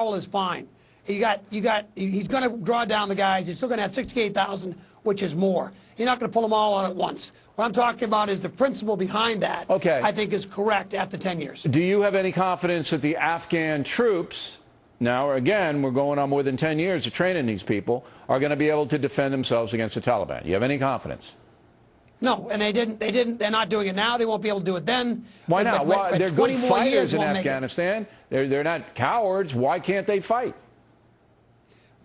withdrawal is fine. He's going to draw down the guys. He's still going to have 68,000, which is more. You're not going to pull them all out at once. What I'm talking about is the principle behind that, okay, I think is correct after 10 years. Do you have any confidence that the Afghan troops, now again, we're going on more than 10 years of training these people, are going to be able to defend themselves against the Taliban? You have any confidence? No, and they're not doing it now. They won't be able to do it then. Why not? But they're good fighters in won't Afghanistan. They're not cowards. Why can't they fight?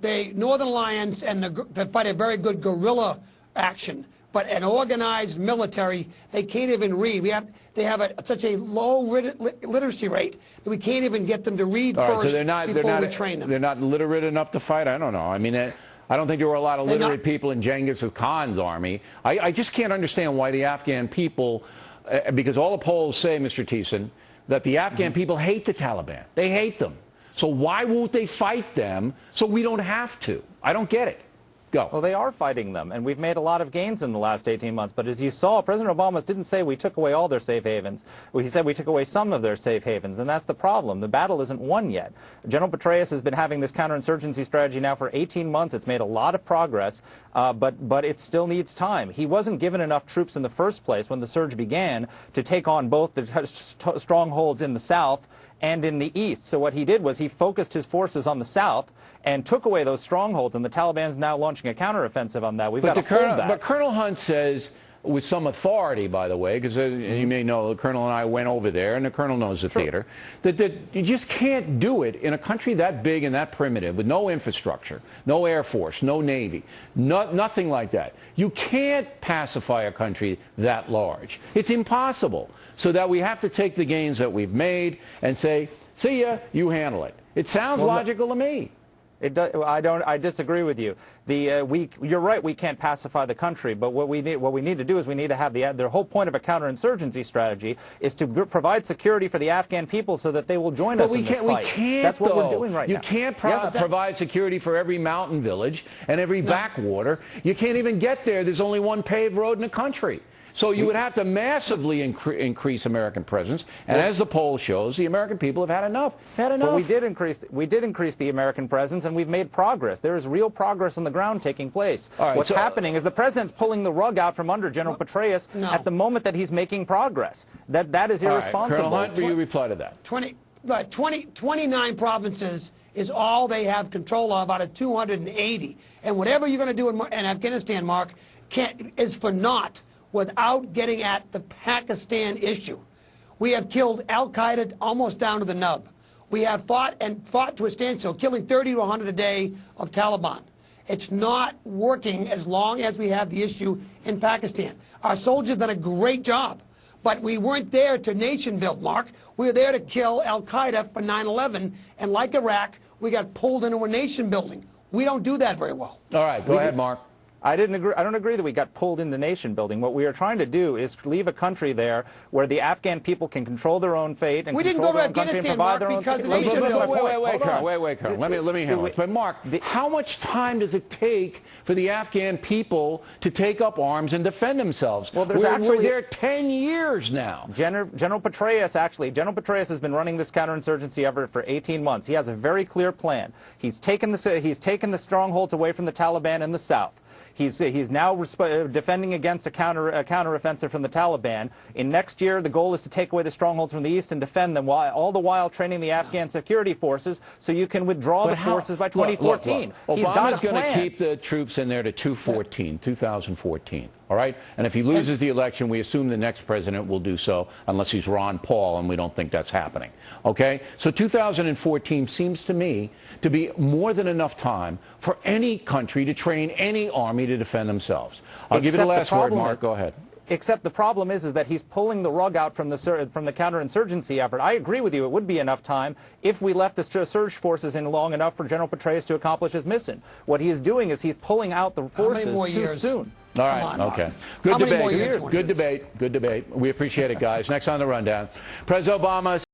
The Northern Alliance they fight a very good guerrilla action, but an organized military, they can't even read. They have such a low literacy rate that we can't even get them to read first before we train them. They're not literate enough to fight? I don't know. I mean, I don't think there were a lot of literate people in Genghis Khan's army. I just can't understand why the Afghan people, because all the polls say, Mr. Thiessen, that the Afghan people hate the Taliban. They hate them. So why won't they fight them so we don't have to? I don't get it. Go. Well, they are fighting them, and we've made a lot of gains in the last 18 months. But as you saw, President Obama didn't say we took away all their safe havens. He said we took away some of their safe havens, and that's the problem. The battle isn't won yet. General Petraeus has been having this counterinsurgency strategy now for 18 months. It's made a lot of progress, but it still needs time. He wasn't given enough troops in the first place when the surge began to take on both the strongholds in the south and in the east. So what he did was he focused his forces on the south and took away those strongholds, and the Taliban's now launching a counteroffensive on that. We've got to hold that. But Colonel Hunt says, with some authority, by the way, because you may know the Colonel and I went over there, and the Colonel knows the theater, that you just can't do it in a country that big and that primitive, with no infrastructure, no Air Force, no Navy, nothing like that. You can't pacify a country that large. It's impossible. So that we have to take the gains that we've made and say, see ya, you handle it. It sounds logical to me. I disagree with you. You're right. We can't pacify the country, but what we need to do is we need to have the whole point of a counterinsurgency strategy is to provide security for the Afghan people so that they will join us in this fight. That's what we're doing right now. You can't provide security for every mountain village and every backwater. You can't even get there. There's only one paved road in the country. So you would have to massively increase American presence, and as the poll shows, the American people have had enough. But we did increase the American presence, and we've made progress. There is real progress on the ground taking place. What's happening is the president's pulling the rug out from under General Petraeus at the moment that he's making progress. That is irresponsible. Colonel Hunt, will you reply to that? 29 provinces is all they have control of out of 280, and whatever you're going to do in Afghanistan, Mark, is for naught without getting at the Pakistan issue. We have killed al-Qaeda almost down to the nub. We have fought to a standstill, killing 30 to 100 a day of Taliban. It's not working as long as we have the issue in Pakistan. Our soldiers have done a great job, but we weren't there to nation build, Mark. We were there to kill al-Qaeda for 9/11, and like Iraq, we got pulled into a nation building. We don't do that very well. All right, go ahead, Mark. I don't agree that we got pulled into nation building. What we are trying to do is leave a country there where the Afghan people can control their own fate and control their own country and provide their own security. Wait, Colonel. Let me handle it. But Mark, how much time does it take for the Afghan people to take up arms and defend themselves? Well, we're there 10 years now. General Petraeus has been running this counterinsurgency effort for 18 months. He has a very clear plan. He's taken the strongholds away from the Taliban in the south. He's now defending against a counteroffensive from the Taliban. In next year, the goal is to take away the strongholds from the east and defend them, all the while training the Afghan security forces so you can withdraw the forces by 2014. Obama's going to keep the troops in there to 2014. All right? And if he loses the election, we assume the next president will do so, unless he's Ron Paul, and we don't think that's happening. Okay? So 2014 seems to me to be more than enough time for any country to train any army to defend themselves. I'll give you the last word, Mark. Go ahead. Except the problem is that he's pulling the rug out from the counterinsurgency effort. I agree with you. It would be enough time if we left the surge forces in long enough for General Petraeus to accomplish his mission. What he is doing is he's pulling out the forces too soon. All right. Okay. Good debate. Good debate. Good debate. We appreciate it, guys. Next on the rundown, President Obama